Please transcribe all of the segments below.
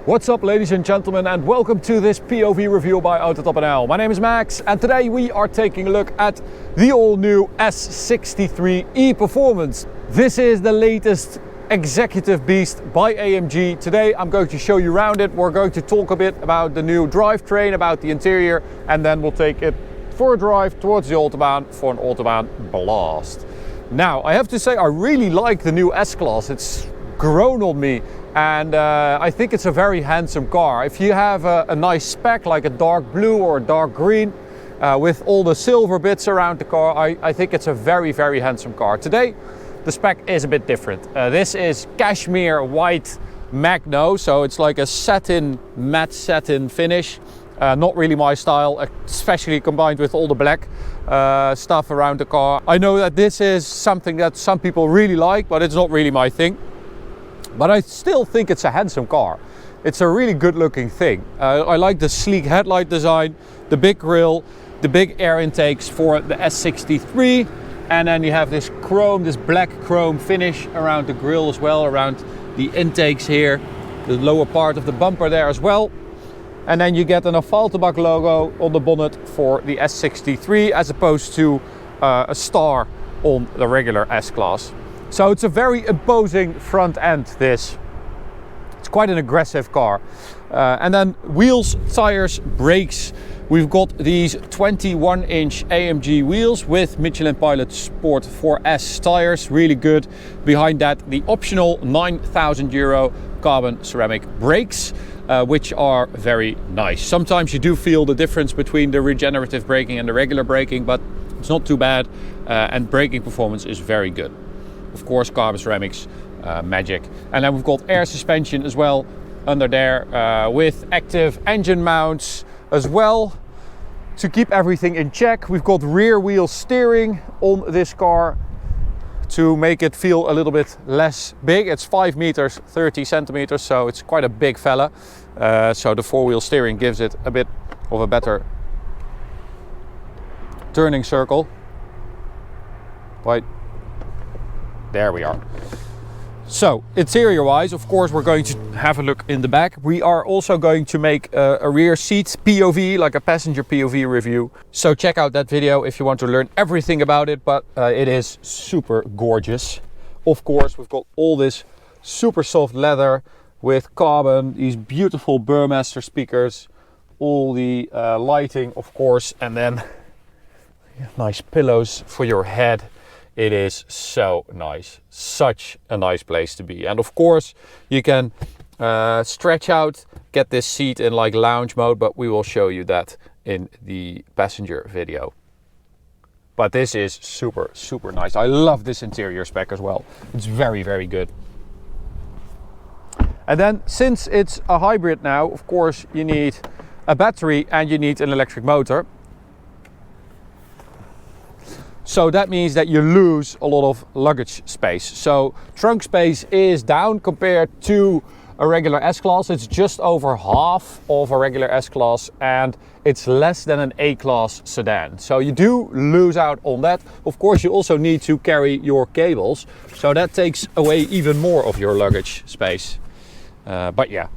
What's up, ladies and gentlemen, and welcome to this POV review by Autobahn. My name is Max, and today we are taking a look at the all-new S63 e-Performance. This is the latest executive beast by AMG. Today I'm going to show you around it. We're going to talk a bit about the new drivetrain, about the interior, and then we'll take it for a drive towards the Autobahn for an Autobahn blast. Now, I have to say I really like the new S-Class. It's grown on me. And I think it's a very handsome car. If you have a nice spec like a dark blue or a dark green with all the silver bits around the car, I think it's a very, very handsome car. Today the spec is a bit different. This is cashmere white magno, so it's like a satin, matte satin finish. Not really my style, especially combined with all the black stuff around the car. I know that this is something that some people really like, but it's not really my thing. But I still think it's a handsome car. It's a really good looking thing. I like the sleek headlight design, the big grille, the big air intakes for the S63. And then you have this chrome, this black chrome finish around the grille as well, around the intakes here, the lower part of the bumper there as well. And then you get an Autobahn logo on the bonnet for the S63 as opposed to a star on the regular S-Class. So it's a very imposing front end, this. It's quite an aggressive car. And then wheels, tires, brakes. We've got these 21-inch AMG wheels with Michelin Pilot Sport 4S tires, really good. Behind that, the optional €9,000 carbon ceramic brakes, which are very nice. Sometimes you do feel the difference between the regenerative braking and the regular braking, but it's not too bad, and braking performance is very good. Of course, carbon ceramics, magic. And then we've got air suspension as well under there with active engine mounts as well to keep everything in check. We've got rear wheel steering on this car to make it feel a little bit less big. It's 5 meters, 30 centimeters, so it's quite a big fella. So the four-wheel steering gives it a bit of a better turning circle. Right. There we are. So interior wise, of course, we're going to have a look in the back. We are also going to make a rear seat POV, like a passenger POV review. So check out that video if you want to learn everything about it, but it is super gorgeous. Of course, we've got all this super soft leather with carbon, these beautiful Burmester speakers, all the lighting, of course, and then nice pillows for your head. It is so nice, such a nice place to be. And of course you can stretch out, get this seat in like lounge mode, but we will show you that in the passenger video. But this is super, super nice. I love this interior spec as well. It's very, very good. And then since it's a hybrid now, of course you need a battery and you need an electric motor. So that means that you lose a lot of luggage space. So trunk space is down compared to a regular S-Class. It's just over half of a regular S-Class and it's less than an A-Class sedan. So you do lose out on that. Of course, you also need to carry your cables. So that takes away even more of your luggage space. But yeah,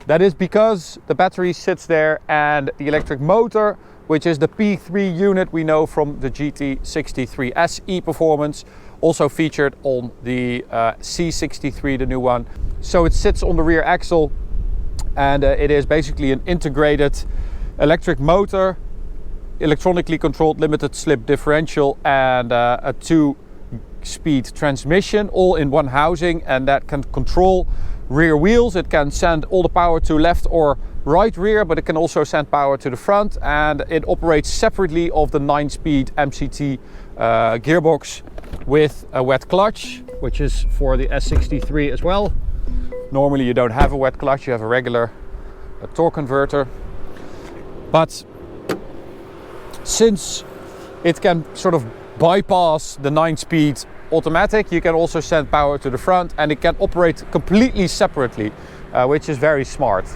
that is because the battery sits there and the electric motor, which is the P3 unit we know from the GT63 S e-Performance, also featured on the C63, the new one. So it sits on the rear axle and it is basically an integrated electric motor, electronically controlled limited slip differential and a 2-speed transmission all in one housing, and that can control rear wheels. It can send all the power to left or right rear, but it can also send power to the front, and it operates separately of the 9-speed MCT gearbox with a wet clutch, which is for the S63 as well. Normally you don't have a wet clutch, you have a regular torque converter, but since it can sort of bypass the 9-speed automatic, you can also send power to the front, and it can operate completely separately which is very smart.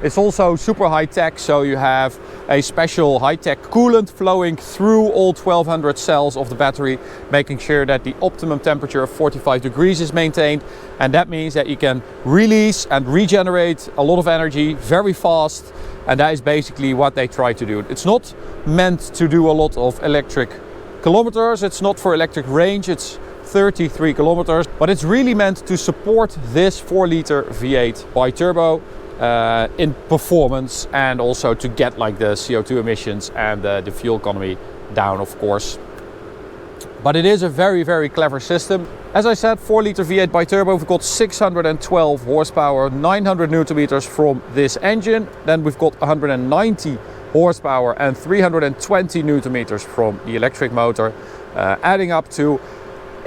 It's also super high tech, so you have a special high tech coolant flowing through all 1200 cells of the battery, making sure that the optimum temperature of 45 degrees is maintained. And that means that you can release and regenerate a lot of energy very fast. And that is basically what they try to do. It's not meant to do a lot of electric kilometers. It's not for electric range. It's 33 kilometers, but it's really meant to support this 4-liter V8 BiTurbo in performance, and also to get like the CO2 emissions and the fuel economy down, of course. But it is a very, very clever system. As I said, 4-liter V8 BiTurbo, we've got 612 horsepower, 900 newton meters from this engine. Then we've got 190 horsepower and 320 newton meters from the electric motor, adding up to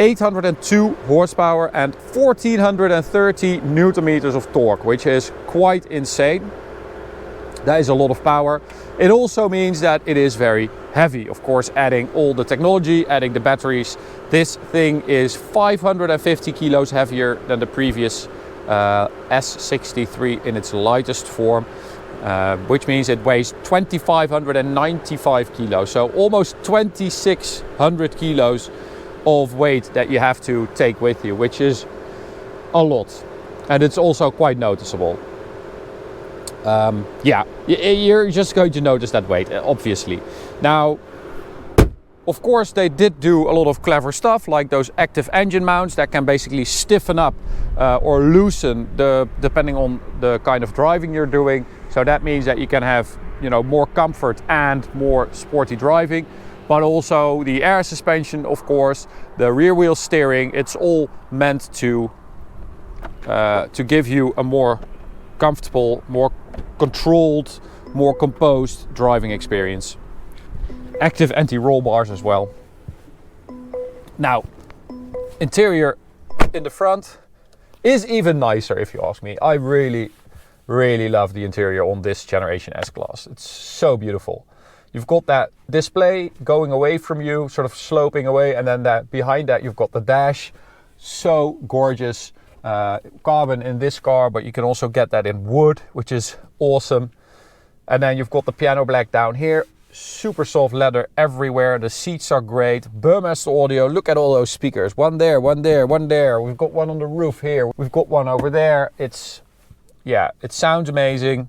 802 horsepower and 1430 newton meters of torque, which is quite insane. That is a lot of power. It also means that it is very heavy. Of course, adding all the technology, adding the batteries, this thing is 550 kilos heavier than the previous S63 in its lightest form, which means it weighs 2,595 kilos. So almost 2,600 kilos of weight that you have to take with you, which is a lot, and it's also quite noticeable. Yeah, you're just going to notice that weight, obviously. Now, of course, they did do a lot of clever stuff, like those active engine mounts that can basically stiffen up or loosen depending on the kind of driving you're doing. So that means that you can have, you know, more comfort and more sporty driving. But also the air suspension, of course, the rear wheel steering, it's all meant to give you a more comfortable, more controlled, more composed driving experience. Active anti-roll bars as well. Now, interior in the front is even nicer, if you ask me. I really, really love the interior on this generation S-Class. It's so beautiful. You've got that display going away from you, sort of sloping away, and then that behind that you've got the dash. So gorgeous. Carbon in this car, but you can also get that in wood, which is awesome. And then you've got the piano black down here. Super soft leather everywhere. The seats are great. Burmester audio. Look at all those speakers. One there, one there, one there. We've got one on the roof here. We've got one over there. Yeah, it sounds amazing.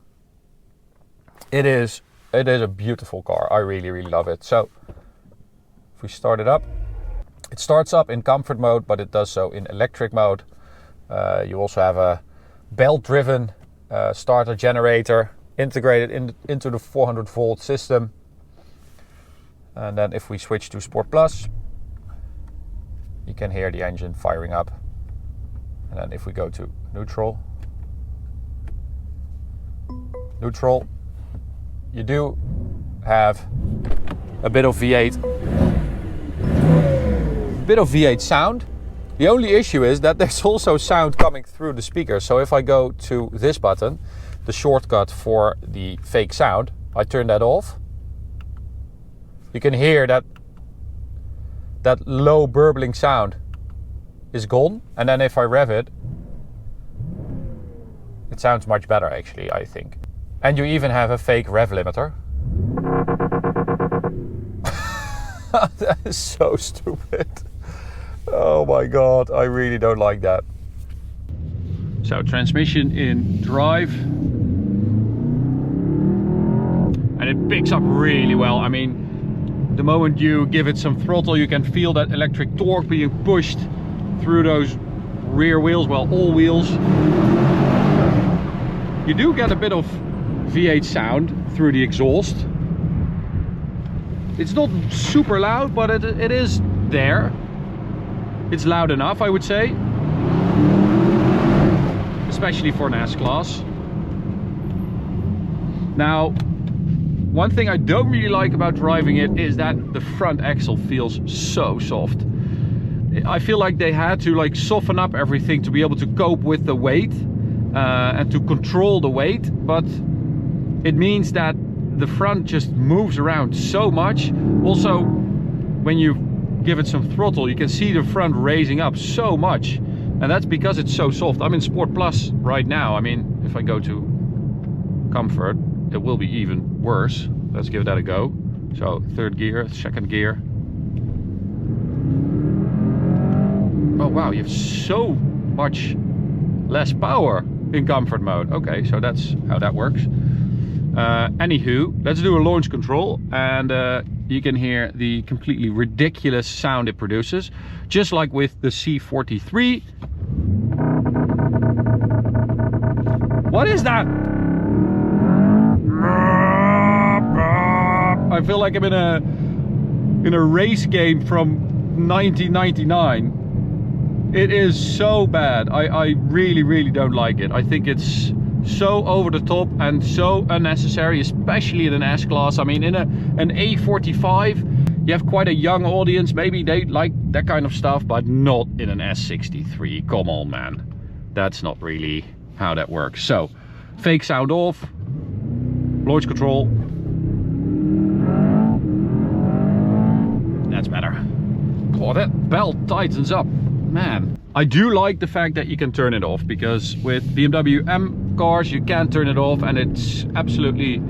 It is a beautiful car. I really, really love it. So if we start it up, it starts up in comfort mode, but it does so in electric mode. You also have a belt-driven starter generator integrated into the 400 volt system. And then if we switch to Sport Plus, you can hear the engine firing up. And then if we go to neutral, you do have a bit of V8 sound. The only issue is that there's also sound coming through the speakers. So if I go to this button, the shortcut for the fake sound, I turn that off. You can hear that low burbling sound is gone. And then if I rev it, it sounds much better actually, I think. And you even have a fake rev limiter. That is so stupid. Oh my god, I really don't like that. So transmission in drive. And it picks up really well. I mean, the moment you give it some throttle, you can feel that electric torque being pushed through those rear wheels, well, all wheels. You do get a bit of V8 sound through the exhaust. It's not super loud, but it is there. It's loud enough, I would say, especially for an S-Class. Now, one thing I don't really like about driving it is that the front axle feels so soft. I feel like they had to like soften up everything to be able to cope with the weight and to control the weight, but it means that the front just moves around so much. Also, when you give it some throttle, you can see the front raising up so much, and that's because it's so soft. I'm in Sport Plus right now. I mean, if I go to comfort, it will be even worse. Let's give that a go. So third gear, second gear. Oh wow, you have so much less power in comfort mode. Okay, so that's how that works. Anywho, let's do a launch control, and you can hear the completely ridiculous sound it produces, just like with the C43. What is that? I feel like I'm in a race game from 1999. It is so bad. I really don't like it. I think it's so over the top and so unnecessary, especially in an S-Class. I mean, in an A45, you have quite a young audience. Maybe they like that kind of stuff, but not in an S63. Come on, man. That's not really how that works. So, fake sound off. Launch control. That's better. Oh, that belt tightens up. Man, I do like the fact that you can turn it off, because with BMW M cars you can't turn it off and it's absolutely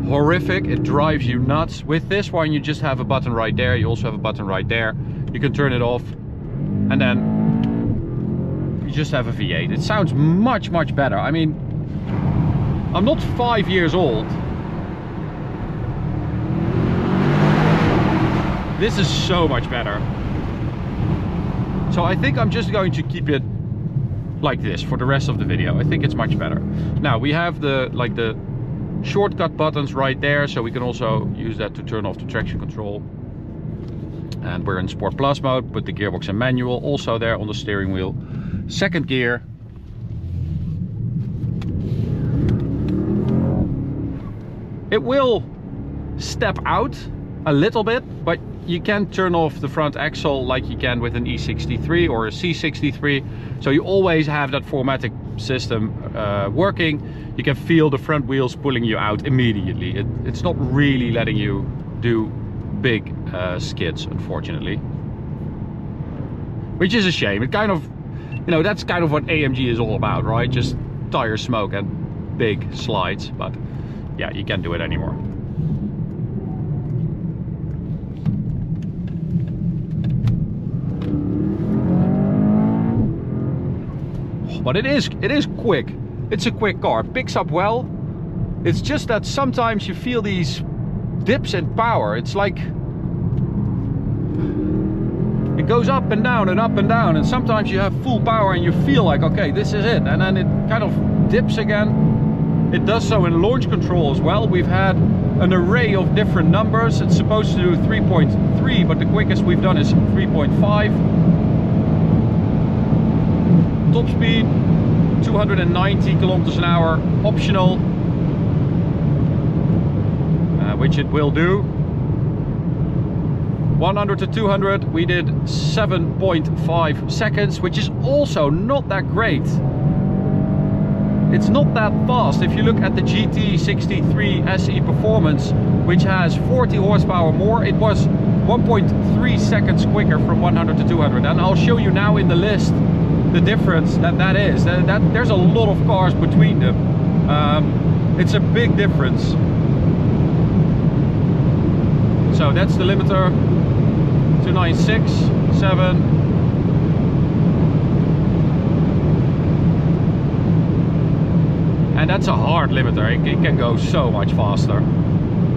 horrific. It drives you nuts. With this one you just have a button right there. You also have a button right there. You can turn it off and then you just have a V8. It sounds much better. I mean, I'm not 5 years old. This is so much better. So I think I'm just going to keep it like this for the rest of the video. I think it's much better. Now we have the shortcut buttons right there, so we can also use that to turn off the traction control. And we're in Sport Plus mode, put the gearbox in manual, also there on the steering wheel. Second gear. It will step out a little bit, but you can turn off the front axle like you can with an E63 or a C63. So you always have that 4MATIC system working. You can feel the front wheels pulling you out immediately. It's not really letting you do big skids, unfortunately. Which is a shame. It kind of, you know, that's kind of what AMG is all about, right? Just tire smoke and big slides. But yeah, you can't do it anymore. But it is quick. It's a quick car. It picks up well. It's just that sometimes you feel these dips in power. It's like it goes up and down and up and down, and sometimes you have full power and you feel like, okay, this is it, and then it kind of dips again. It does so in launch control as well. We've had an array of different numbers. It's supposed to do 3.3, but the quickest we've done is 3.5. Top speed 290 kilometers an hour, optional, which it will do. 100 to 200 we did 7.5 seconds, which is also not that great. It's not that fast. If you look at the GT63 SE Performance, which has 40 horsepower more, it was 1.3 seconds quicker from 100 to 200. And I'll show you now in the list the difference that is. There's a lot of cars between them. It's a big difference. So that's the limiter. 296, 7. And that's a hard limiter. It can go so much faster.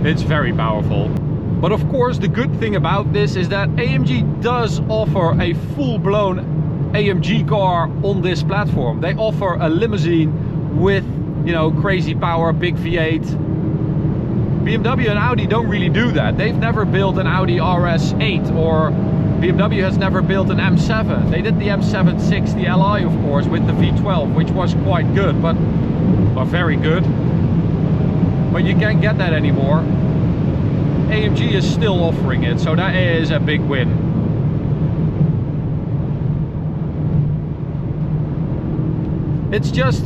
It's very powerful. But of course, the good thing about this is that AMG does offer a full-blown AMG car on this platform. They offer a limousine with, you know, crazy power, big V8. BMW and Audi don't really do that. They've never built an Audi RS8, or BMW has never built an M7. They did the M760 Li, of course, with the V12, which was quite good, but very good. But you can't get that anymore. AMG is still offering it, so that is a big win. It's just,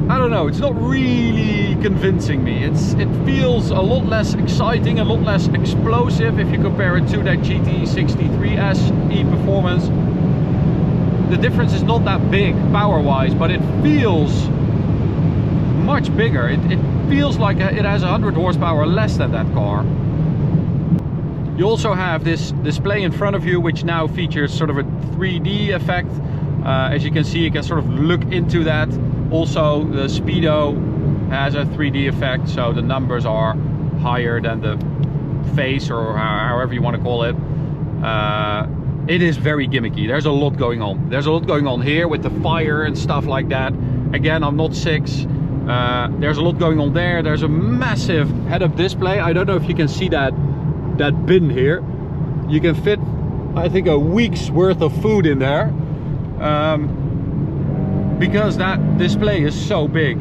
I don't know, it's not really convincing me. It feels a lot less exciting, a lot less explosive if you compare it to that GT63 SE Performance. the difference is not that big power-wise, but it feels much bigger. It feels like it has 100 horsepower less than that car. You also have this display in front of you, which now features sort of a 3D effect. As you can see, you can sort of look into that. Also, the speedo has a 3D effect, so the numbers are higher than the face, or however you want to call it. It is very gimmicky. There's a lot going on. There's a lot going on here with the fire and stuff like that. Again, I'm not 6. There's a lot going on there. There's a massive head-up display. I don't know if you can see that bin here. You can fit, I think, a week's worth of food in there, because that display is so big.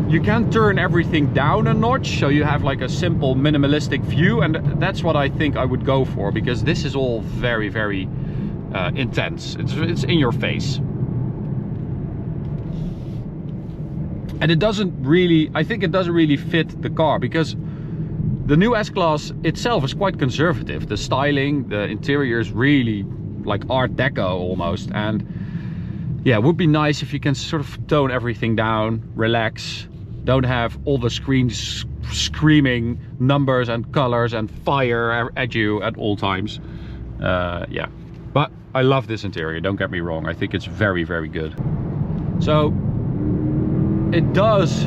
You can turn everything down a notch, so you have like a simple minimalistic view, and that's what I think I would go for, because this is all very, very intense. It's in your face. And it doesn't really, I think it doesn't really fit the car, because the new S-Class itself is quite conservative. The styling, the interior is really like Art Deco almost, and yeah, it would be nice if you can sort of tone everything down, relax, don't have all the screens screaming numbers and colors and fire at you at all times. Yeah, but I love this interior, don't get me wrong. I think it's very, very good. So it does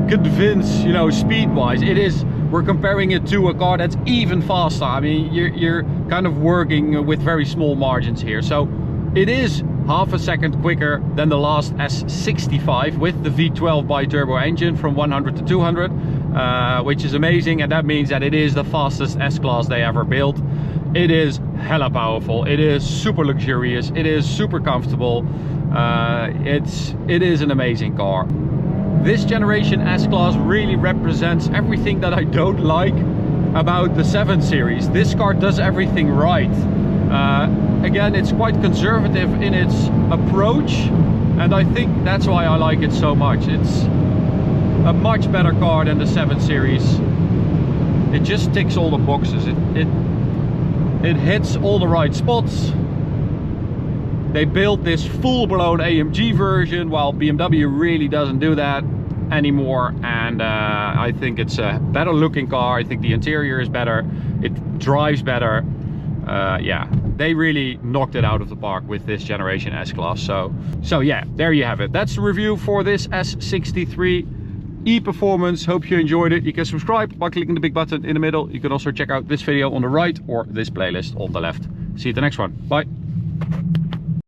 convince, you know, speed-wise. It is, we're comparing it to a car that's even faster. I mean, you're kind of working with very small margins here. So it is half a second quicker than the last S65 with the V12 BiTurbo engine from 100 to 200, which is amazing, and that means that it is the fastest S-Class they ever built. It is hella powerful, it is super luxurious, it is super comfortable. It is an amazing car. This generation S-Class really represents everything that I don't like about the 7 Series. This car does everything right. Again, it's quite conservative in its approach, and I think that's why I like it so much. It's a much better car than the 7 Series. It just ticks all the boxes. It hits all the right spots. They built this full-blown AMG version, while BMW really doesn't do that anymore, and I think it's a better looking car. I think the interior is better, it drives better. Yeah, they really knocked it out of the park with this generation S-Class. So yeah, there you have it. That's the review for this S63 e-Performance. Hope you enjoyed it. You can subscribe by clicking the big button in the middle. You can also check out this video on the right or this playlist on the left. See you at the next one. Bye.